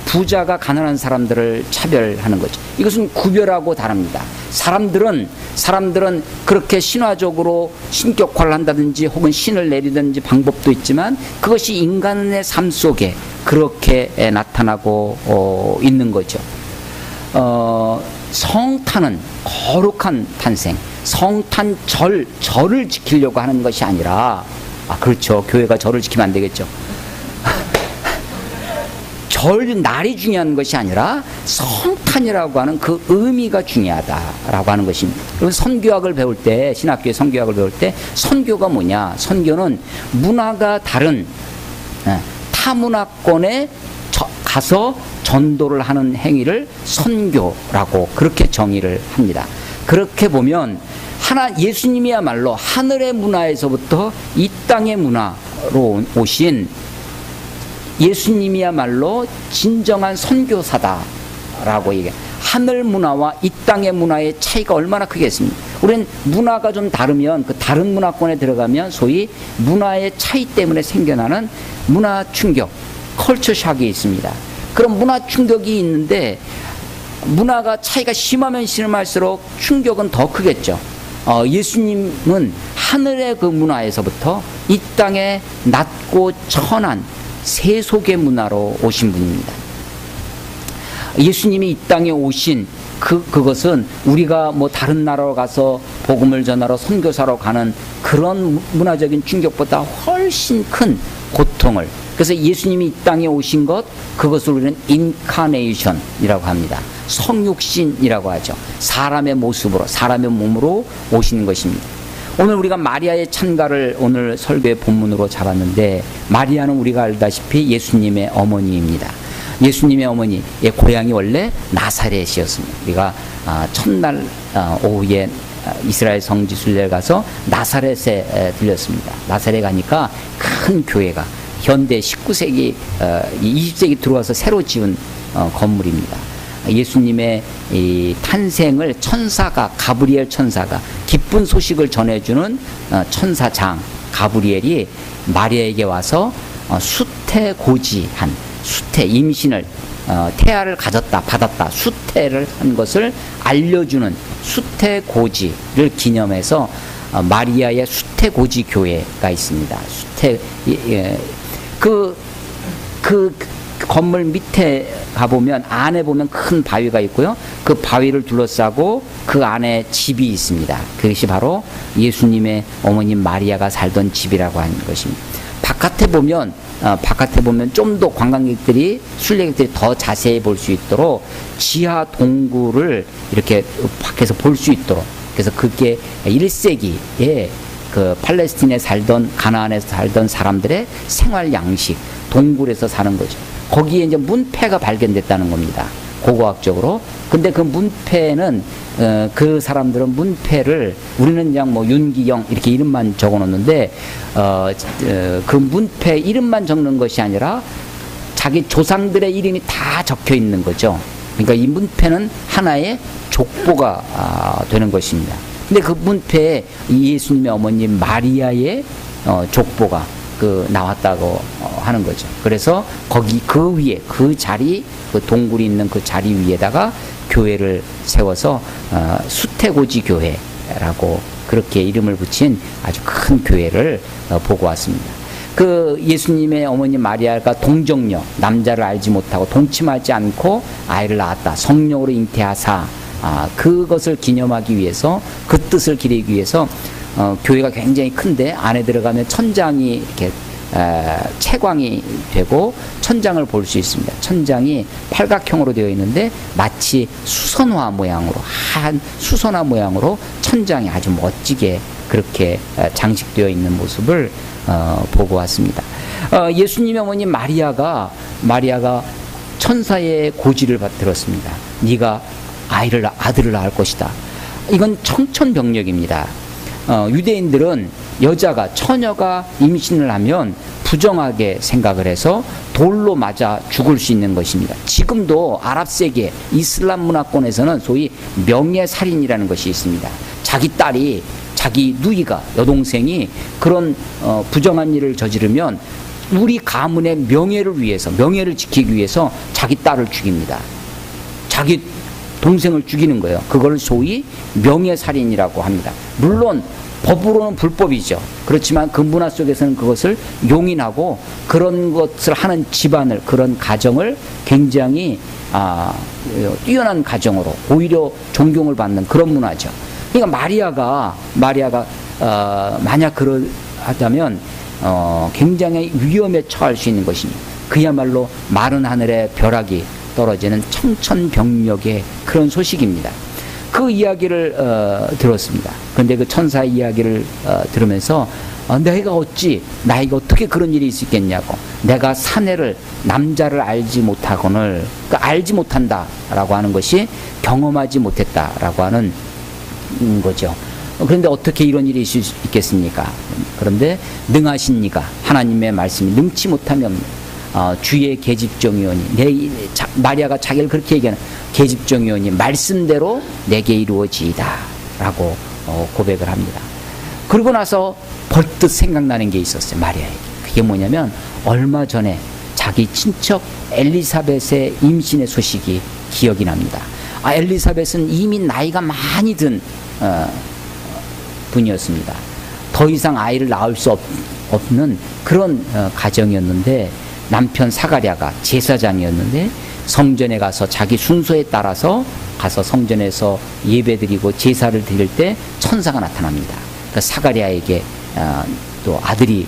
부자가 가난한 사람들을 차별하는 거죠. 이것은 구별하고 다릅니다. 사람들은 그렇게 신화적으로 신격화를 한다든지 혹은 신을 내리든지 방법도 있지만 그것이 인간의 삶 속에 그렇게 나타나고 있는 거죠. 성탄은 거룩한 탄생, 성탄 절을 지키려고 하는 것이 아니라, 그렇죠. 교회가 절을 지키면 안 되겠죠. 날이 중요한 것이 아니라 성탄이라고 하는 그 의미가 중요하다라고 하는 것입니다. 그리고 선교학을 배울 때, 신학교의 선교학을 배울 때 선교가 뭐냐? 선교는 문화가 다른 타문화권에 가서 전도를 하는 행위를 선교라고 그렇게 정의를 합니다. 그렇게 보면 예수님이야말로 하늘의 문화에서부터 이 땅의 문화로 오신 예수님이야말로 진정한 선교사다라고 얘기해요. 하늘 문화와 이 땅의 문화의 차이가 얼마나 크겠습니까? 우리는 문화가 좀 다르면 그 다른 문화권에 들어가면 소위 문화의 차이 때문에 생겨나는 문화 충격, 컬처 샥이 있습니다. 그런 문화 충격이 있는데 문화가 차이가 심하면 심할수록 충격은 더 크겠죠. 예수님은 하늘의 그 문화에서부터 이 땅의 낮고 천한 세속의 문화로 오신 분입니다. 예수님이 이 땅에 오신 그것은 우리가 뭐 다른 나라로 가서 복음을 전하러 선교사로 가는 그런 문화적인 충격보다 훨씬 큰 고통을, 그래서 예수님이 이 땅에 오신 그것을 우리는 인카네이션이라고 합니다. 성육신이라고 하죠. 사람의 모습으로, 사람의 몸으로 오시는 것입니다. 오늘 우리가 마리아의 찬가를 오늘 설교의 본문으로 잡았는데, 마리아는 우리가 알다시피 예수님의 어머니입니다. 예수님의 어머니의 고향이 원래 나사렛이었습니다. 우리가 첫날 오후에 이스라엘 성지 순례를 가서 나사렛에 들렸습니다. 나사렛에 가니까 큰 교회가 현대 19세기, 20세기 들어와서 새로 지은 건물입니다. 예수님의 이 탄생을 천사가, 가브리엘 천사가 기쁜 소식을 전해주는 천사장 가브리엘이 마리아에게 와서 수태고지한, 수태, 임신을 태아를 가졌다, 받았다, 수태를 한 것을 알려주는 수태고지를 기념해서 마리아의 수태고지 교회가 있습니다. 그 건물 밑에 가보면, 안에 보면 큰 바위가 있고요. 그 바위를 둘러싸고 그 안에 집이 있습니다. 그것이 바로 예수님의 어머님 마리아가 살던 집이라고 하는 것입니다. 바깥에 보면 좀 더 관광객들이, 순례객들이 더 자세히 볼 수 있도록 지하 동굴을 이렇게 밖에서 볼 수 있도록, 그래서 그게 1세기에 그 팔레스틴에 살던, 가나안에서 살던 사람들의 생활 양식, 동굴에서 사는 거죠. 거기에 이제 문패가 발견됐다는 겁니다. 고고학적으로. 근데 그 문패는 그 사람들은 문패를, 우리는 그냥 뭐 윤기영 이렇게 이름만 적어 놓는데 그 문패 이름만 적는 것이 아니라 자기 조상들의 이름이 다 적혀 있는 거죠. 그러니까 이 문패는 하나의 족보가 되는 것입니다. 근데 그 문패에 예수님의 어머님 마리아의 족보가 나왔다고 하는 거죠. 그래서 거기 그 위에, 그 자리, 그 동굴이 있는 그 자리 위에다가 교회를 세워서 수태고지 교회라고 그렇게 이름을 붙인 아주 큰 교회를 보고 왔습니다. 그 예수님의 어머님 마리아가 동정녀, 남자를 알지 못하고 동침하지 않고 아이를 낳았다, 성령으로 잉태하사, 그것을 기념하기 위해서, 그 뜻을 기리기 위해서 교회가 굉장히 큰데 안에 들어가면 천장이 이렇게 채광이 되고 천장을 볼 수 있습니다. 천장이 팔각형으로 되어 있는데 마치 수선화 모양으로, 한 수선화 모양으로 천장이 아주 멋지게 그렇게 장식되어 있는 모습을 보고 왔습니다. 예수님의 어머니 마리아가 천사의 고지를 들었습니다. 네가 아들을 낳을 것이다. 이건 청천벽력입니다. 유대인들은 처녀가 임신을 하면 부정하게 생각을 해서 돌로 맞아 죽을 수 있는 것입니다. 지금도 아랍 세계 이슬람 문화권에서는 소위 명예살인이라는 것이 있습니다. 자기 딸이, 자기 누이가, 여동생이 그런 부정한 일을 저지르면 우리 가문의 명예를 위해서, 명예를 지키기 위해서 자기 딸을 죽입니다. 자기 동생을 죽이는 거예요. 그걸 소위 명예살인이라고 합니다. 물론 법으로는 불법이죠. 그렇지만 그 문화 속에서는 그것을 용인하고 그런 것을 하는 집안을, 그런 가정을 굉장히 뛰어난 가정으로 오히려 존경을 받는 그런 문화죠. 그러니까 마리아가 만약 그러하다면 굉장히 위험에 처할 수 있는 것입니다. 그야말로 마른 하늘에 벼락이 떨어지는 청천벽력의 그런 소식입니다. 그 이야기를 들었습니다. 그런데 그 천사의 이야기를 들으면서 나이가 어떻게 그런 일이 있을 수 있겠냐고, 내가 사내를, 남자를 알지 못하거늘, 알지 못한다라고 하는 것이 경험하지 못했다라고 하는 거죠. 그런데 어떻게 이런 일이 있을 수 있겠습니까? 그런데 능하신 이가, 하나님의 말씀이 능치 못하면 주의 계집종이오니, 마리아가 자기를 그렇게 얘기하는, 계집종이오니 말씀대로 내게 이루어지이다 라고 고백을 합니다. 그러고 나서 벌떡 생각나는 게 있었어요, 마리아에게. 그게 뭐냐면 얼마 전에 자기 친척 엘리사벳의 임신의 소식이 기억이 납니다. 엘리사벳은 이미 나이가 많이 든 분이었습니다. 더 이상 아이를 낳을 수 없는 그런 가정이었는데, 남편 사가랴가 제사장이었는데 성전에 가서 자기 순서에 따라서 가서 성전에서 예배드리고 제사를 드릴 때 천사가 나타납니다. 그 사가랴에게 또 아들이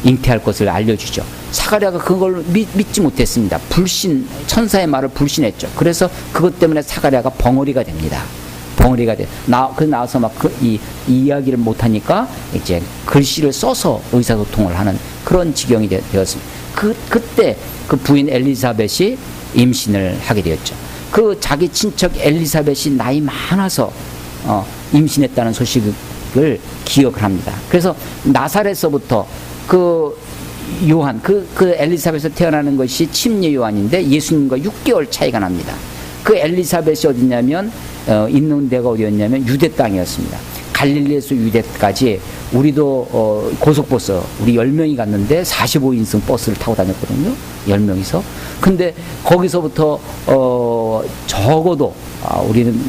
잉태할 것을 알려주죠. 사가랴가 그걸 믿지 못했습니다. 천사의 말을 불신했죠. 그래서 그것 때문에 사가랴가 벙어리가 됩니다. 벙어리가 돼. 나와서 막 이 이야기를 못하니까 이제 글씨를 써서 의사소통을 하는 그런 지경이 되었습니다. 그때 그 부인 엘리사벳이 임신을 하게 되었죠. 그 자기 친척 엘리사벳이 나이 많아서 임신했다는 소식을 기억을 합니다. 그래서 나사렛서부터 그 요한, 그 엘리사벳에서 태어나는 것이 침례 요한인데 예수님과 6개월 차이가 납니다. 그 엘리사벳이 어디냐면 있는 데가 어디였냐면 유대 땅이었습니다. 갈릴리에서 유대까지 우리도 고속버스 우리 10명이 갔는데 45인승 버스를 타고 다녔거든요. 10명이서. 근데 거기서부터 적어도 우리는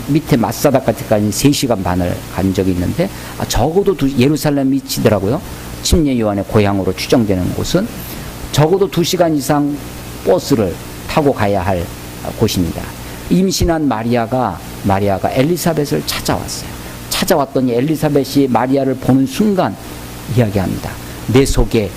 밑에 마사다까지까지 3시간 반을 간 적이 있는데 적어도 예루살렘 미치더라고요. 침례 요한의 고향으로 추정되는 곳은 적어도 2시간 이상 버스를 타고 가야 할 곳입니다. 임신한 마리아가 엘리사벳을 찾아왔어요. 찾아왔더니 엘리사벳이 마리아를 보는 순간 이야기합니다. 내 속에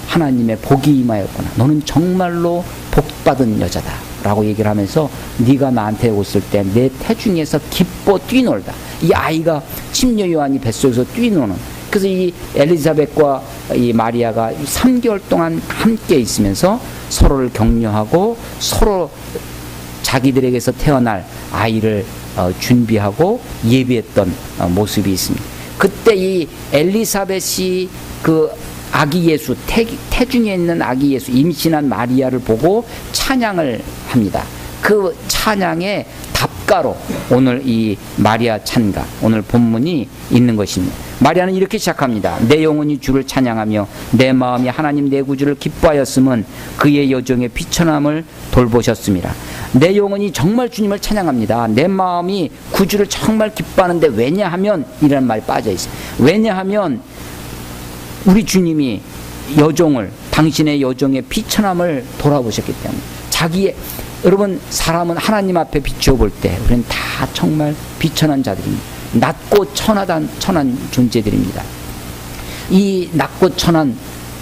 하나님의 복이 임하였구나. 너는 정말로 복받은 여자다 라고 얘기를 하면서 네가 나한테 왔을 때 내 태중에서 기뻐 뛰놀다. 이 아이가 침례 요한이 뱃속에서 뛰노는, 그래서 이 엘리사벳과 이 마리아가 3개월 동안 함께 있으면서 서로를 격려하고 서로 자기들에게서 태어날 아이를 준비하고 예비했던 모습이 있습니다. 그때 이 엘리사벳이 그 아기 예수, 태중에 있는 아기 예수, 임신한 마리아를 보고 찬양을 합니다. 그 찬양의 답가로 오늘 이 마리아 찬가, 오늘 본문이 있는 것입니다. 마리아는 이렇게 시작합니다. 내 영혼이 주를 찬양하며 내 마음이 하나님 내 구주를 기뻐하였음은 그의 여정의 비천함을 돌보셨습니다. 내 영혼이 정말 주님을 찬양합니다. 내 마음이 구주를 정말 기뻐하는데 왜냐하면 이라는 말이 빠져 있어요. 왜냐하면 우리 주님이 여종을, 당신의 여종의 비천함을 돌아보셨기 때문에. 여러분, 사람은 하나님 앞에 비추어 때 우리는 다 정말 비천한 자들입니다. 낮고 천한 존재들입니다. 이 낮고 천한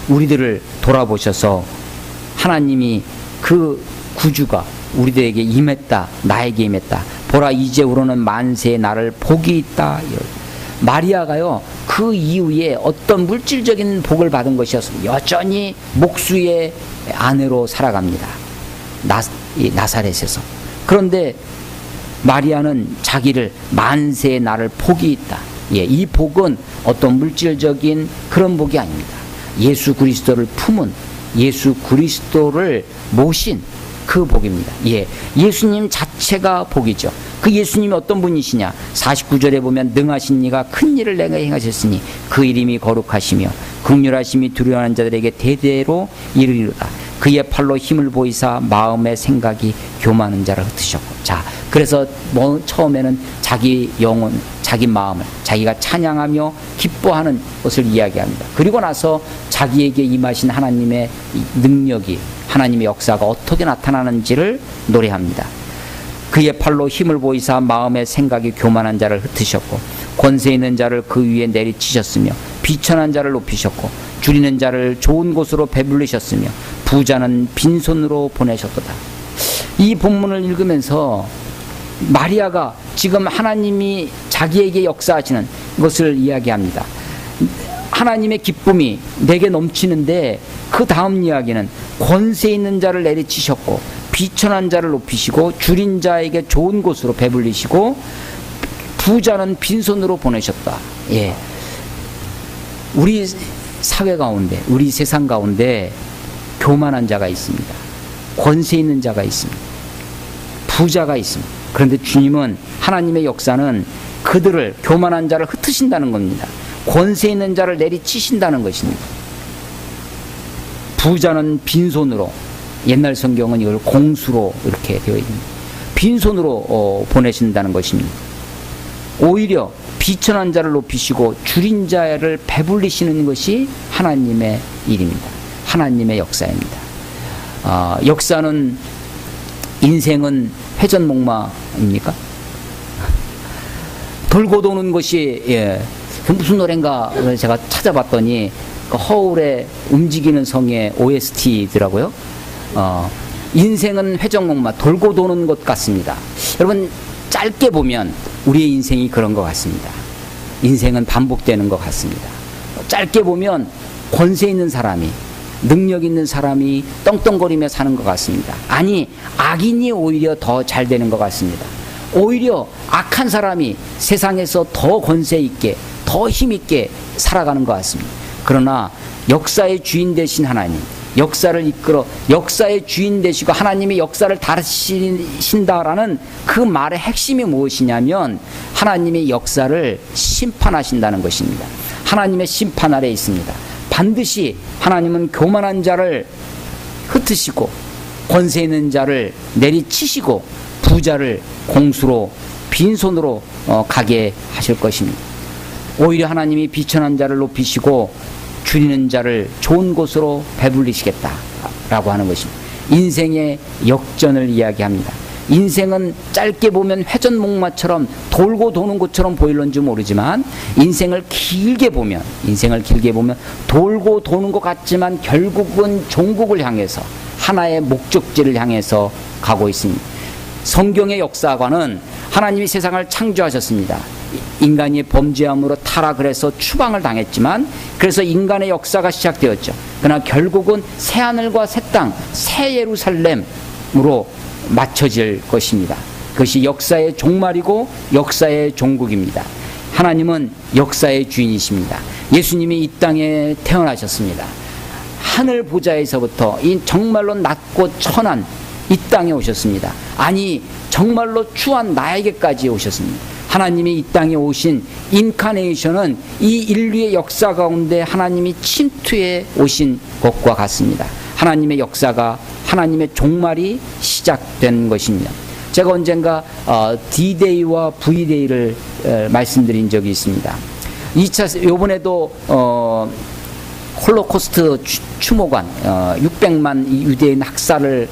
우리들을 돌아보셔서 하나님이 그 구주가 우리들에게 임했다, 나에게 임했다. 보라, 이제 우러는 만세의 나를 복이 있다. 마리아가요, 그 이후에 어떤 물질적인 복을 받은 것이었습니다. 여전히 목수의 아내로 살아갑니다. 나사렛에서. 그런데 마리아는 자기를 만세의 나를 복이 있다. 이 복은 어떤 물질적인 그런 복이 아닙니다. 예수 그리스도를 품은, 예수 그리스도를 모신 그 복입니다. 예수님 자체가 복이죠. 그 예수님이 어떤 분이시냐? 49절에 보면 능하신 이가 큰 일을 내가 행하셨으니 그 이름이 거룩하시며 긍휼하심이 두려워하는 자들에게 대대로 이르리로다. 그의 팔로 힘을 보이사 마음의 생각이 교만한 자를 흩으셨고. 자, 그래서 처음에는 자기 영혼, 자기 마음을 자기가 찬양하며 기뻐하는 것을 이야기합니다. 그리고 나서 자기에게 임하신 하나님의 능력이, 하나님의 역사가 어떻게 나타나는지를 노래합니다. 그의 팔로 힘을 보이사 마음의 생각이 교만한 자를 흩으셨고 권세 있는 자를 그 위에 내리치셨으며 비천한 자를 높이셨고 줄이는 자를 좋은 곳으로 배불리셨으며 부자는 빈손으로 보내셨도다. 이 본문을 읽으면서 마리아가 지금 하나님이 자기에게 역사하시는 것을 이야기합니다. 하나님의 기쁨이 내게 넘치는데 그 다음 이야기는 권세 있는 자를 내리치셨고 비천한 자를 높이시고 줄인 자에게 좋은 곳으로 배불리시고 부자는 빈손으로 보내셨다. 우리 사회 가운데, 우리 세상 가운데 교만한 자가 있습니다. 권세 있는 자가 있습니다. 부자가 있습니다. 그런데 주님은, 하나님의 역사는 그들을, 교만한 자를 흩으신다는 겁니다. 권세 있는 자를 내리치신다는 것입니다. 부자는 빈손으로, 옛날 성경은 이걸 공수로 이렇게 되어 있습니다. 빈손으로 보내신다는 것입니다. 오히려 비천한 자를 높이시고 줄인 자를 배불리시는 것이 하나님의 일입니다. 하나님의 역사입니다. 역사는, 인생은 회전목마입니까? 돌고 도는 것이, 그 무슨 노래인가 제가 찾아봤더니 그 허울의 움직이는 성의 OST더라고요. 인생은 회전목마, 돌고 도는 것 같습니다. 여러분, 짧게 보면 우리의 인생이 그런 것 같습니다. 인생은 반복되는 것 같습니다. 짧게 보면 권세 있는 사람이 능력 있는 사람이 떵떵거리며 사는 것 같습니다. 아니, 악인이 오히려 더 잘 되는 것 같습니다. 오히려 악한 사람이 세상에서 더 권세 있게, 더 힘 있게 살아가는 것 같습니다. 그러나 역사의 주인 되신 하나님, 역사를 이끌어 역사의 주인 되시고 하나님이 역사를 다루신다라는 그 말의 핵심이 무엇이냐면 하나님의 역사를 심판하신다는 것입니다. 하나님의 심판 아래 있습니다. 반드시 하나님은 교만한 자를 흩으시고 권세 있는 자를 내리치시고 부자를 공수로 빈손으로 가게 하실 것입니다. 오히려 하나님이 비천한 자를 높이시고 줄이는 자를 좋은 곳으로 배불리시겠다라고 하는 것입니다. 인생의 역전을 이야기합니다. 인생은 짧게 보면 회전목마처럼 돌고 도는 것처럼 보일런지 모르지만 인생을 길게 보면 돌고 도는 것 같지만 결국은 종국을 향해서 하나의 목적지를 향해서 가고 있습니다. 성경의 역사관은 하나님이 세상을 창조하셨습니다. 인간이 범죄함으로 타락을 해서 추방을 당했지만 그래서 인간의 역사가 시작되었죠. 그러나 결국은 새하늘과 새 땅, 새 예루살렘으로 맞춰질 것입니다. 그것이 역사의 종말이고 역사의 종국입니다. 하나님은 역사의 주인이십니다. 예수님이 이 땅에 태어나셨습니다. 하늘 보좌에서부터 이 정말로 낮고 천한 이 땅에 오셨습니다. 아니, 정말로 추한 나에게까지 오셨습니다. 하나님이 이 땅에 오신 인카네이션은 이 인류의 역사 가운데 하나님이 침투해 오신 것과 같습니다. 하나님의 역사가, 하나님의 종말이 시작된 것입니다. 제가 언젠가 D-Day와 V-Day를 말씀드린 적이 있습니다. 요번에도 홀로코스트 추모관 600만 유대인 학살을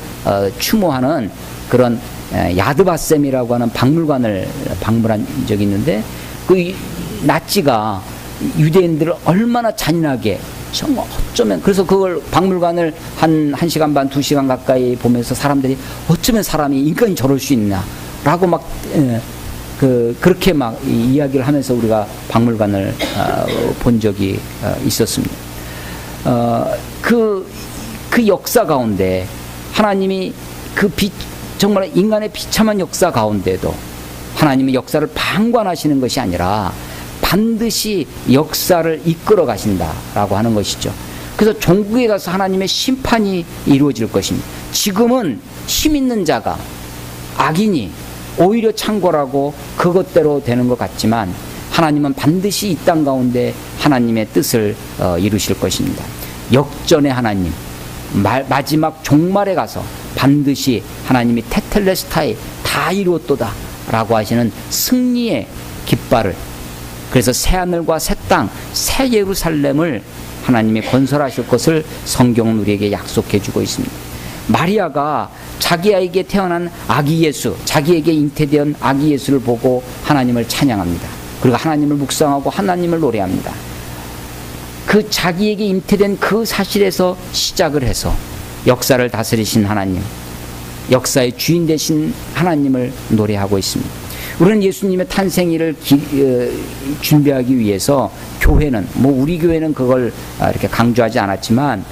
추모하는 그런 야드바셈이라고 하는 박물관을 방문한 적이 있는데 그 나치가 유대인들을 얼마나 잔인하게 정말 어쩌면 그래서 그걸 박물관을 한 1시간 반 2시간 가까이 보면서 사람들이 어쩌면 사람이 인간이 저럴 수 있나 라고 막 그렇게 막 이야기를 하면서 우리가 박물관을 본 적이 있었습니다. 그 역사 가운데 하나님이 정말 인간의 비참한 역사 가운데도 하나님의 역사를 방관하시는 것이 아니라 반드시 역사를 이끌어 가신다라고 하는 것이죠. 그래서 종국에 가서 하나님의 심판이 이루어질 것입니다. 지금은 힘 있는 자가 악인이 오히려 창궐하고 그것대로 되는 것 같지만 하나님은 반드시 이 땅 가운데 하나님의 뜻을 이루실 것입니다. 역전의 하나님, 마지막 종말에 가서 반드시 하나님이 테텔레스타이 다 이루었도다 라고 하시는 승리의 깃발을, 그래서 새하늘과 새 땅, 새 예루살렘을 하나님이 건설하실 것을 성경은 우리에게 약속해 주고 있습니다. 마리아가 자기에게 태어난 아기 예수, 자기에게 잉태된 아기 예수를 보고 하나님을 찬양합니다. 그리고 하나님을 묵상하고 하나님을 노래합니다. 그 자기에게 잉태된 그 사실에서 시작을 해서 역사를 다스리신 하나님, 역사의 주인 되신 하나님을 노래하고 있습니다. 우리는 예수님의 탄생일을 준비하기 위해서 교회는, 우리 교회는 그걸 이렇게 강조하지 않았지만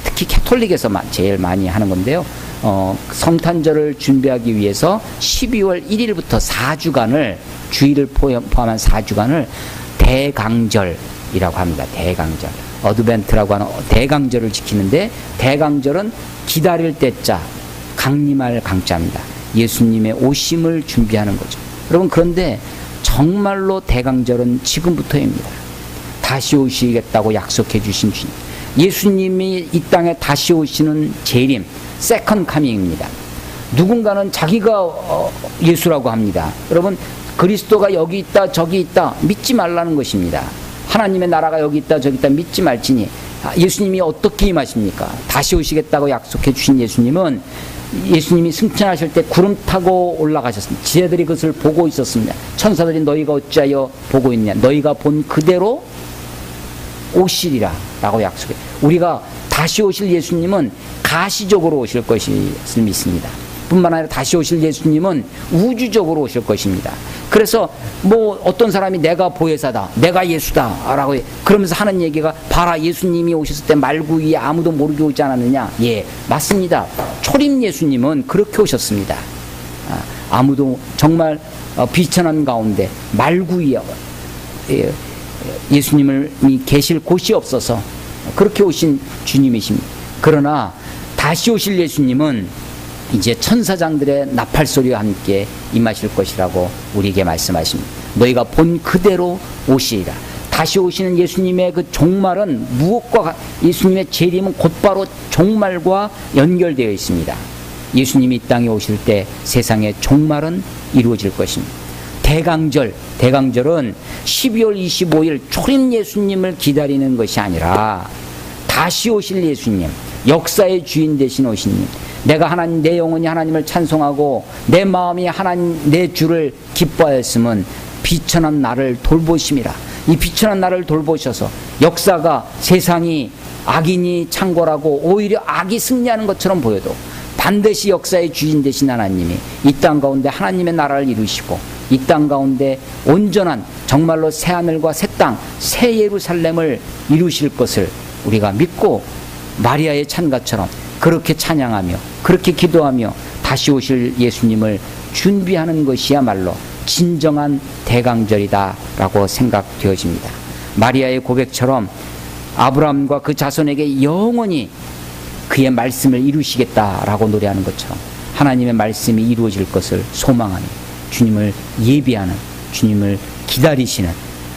특히 캐톨릭에서 제일 많이 하는 건데요. 성탄절을 준비하기 위해서 12월 1일부터 4주간을, 주일을 포함한 4주간을 대강절이라고 합니다. 대강절. 어드벤트라고 하는 대강절을 지키는데, 대강절은 기다릴 때자, 강림할 강자입니다. 예수님의 오심을 준비하는 거죠. 여러분, 그런데 정말로 대강절은 지금부터입니다. 다시 오시겠다고 약속해 주신 주님, 예수님이 이 땅에 다시 오시는 재림, 세컨 카밍입니다. 누군가는 자기가 예수라고 합니다. 여러분, 그리스도가 여기 있다 저기 있다 믿지 말라는 것입니다. 하나님의 나라가 여기 있다 저기 있다 믿지 말지니, 예수님이 어떻게 임하십니까? 다시 오시겠다고 약속해 주신 예수님은, 예수님이 승천하실 때 구름 타고 올라가셨습니다. 지혜들이 그것을 보고 있었습니다. 천사들이 너희가 어찌하여 보고 있냐, 너희가 본 그대로 오시리라 라고 약속해. 우리가 다시 오실 예수님은 가시적으로 오실 것을 믿습니다. 뿐만 아니라 다시 오실 예수님은 우주적으로 오실 것입니다. 그래서 뭐 어떤 사람이 내가 보혜사다, 내가 예수다 라고 그러면서 하는 얘기가, 봐라 예수님이 오셨을 때 말구 위에 아무도 모르게 오지 않았느냐. 예, 맞습니다. 초림 예수님은 그렇게 오셨습니다. 아무도 정말 비천한 가운데 말구 위에 예수님이 계실 곳이 없어서 그렇게 오신 주님이십니다. 그러나 다시 오실 예수님은 이제 천사장들의 나팔소리와 함께 임하실 것이라고 우리에게 말씀하십니다. 너희가 본 그대로 오시리라. 다시 오시는 예수님의 그 종말은 무엇과, 예수님의 재림은 곧바로 종말과 연결되어 있습니다. 예수님이 이 땅에 오실 때 세상의 종말은 이루어질 것입니다. 대강절은 12월 25일 초림 예수님을 기다리는 것이 아니라 다시 오실 예수님, 역사의 주인 되신 오신님, 내가 하나님, 내 영혼이 하나님을 찬송하고 내 마음이 하나님, 내 주를 기뻐하였으면 비천한 나를 돌보심이라. 이 비천한 나를 돌보셔서 역사가 세상이 악인이 창궐하고 오히려 악이 승리하는 것처럼 보여도 반드시 역사의 주인 되신 하나님이 이 땅 가운데 하나님의 나라를 이루시고 이 땅 가운데 온전한 정말로 새하늘과 새 땅, 새 예루살렘을 이루실 것을 우리가 믿고 마리아의 찬가처럼 그렇게 찬양하며 그렇게 기도하며 다시 오실 예수님을 준비하는 것이야말로 진정한 대강절이다라고 생각되어집니다. 마리아의 고백처럼 아브라함과 그 자손에게 영원히 그의 말씀을 이루시겠다라고 노래하는 것처럼 하나님의 말씀이 이루어질 것을 소망하며 주님을 예비하는, 주님을 기다리시는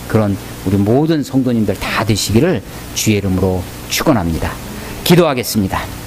그런 우리 모든 성도님들 다 되시기를 주의 이름으로 축원합니다. 기도하겠습니다.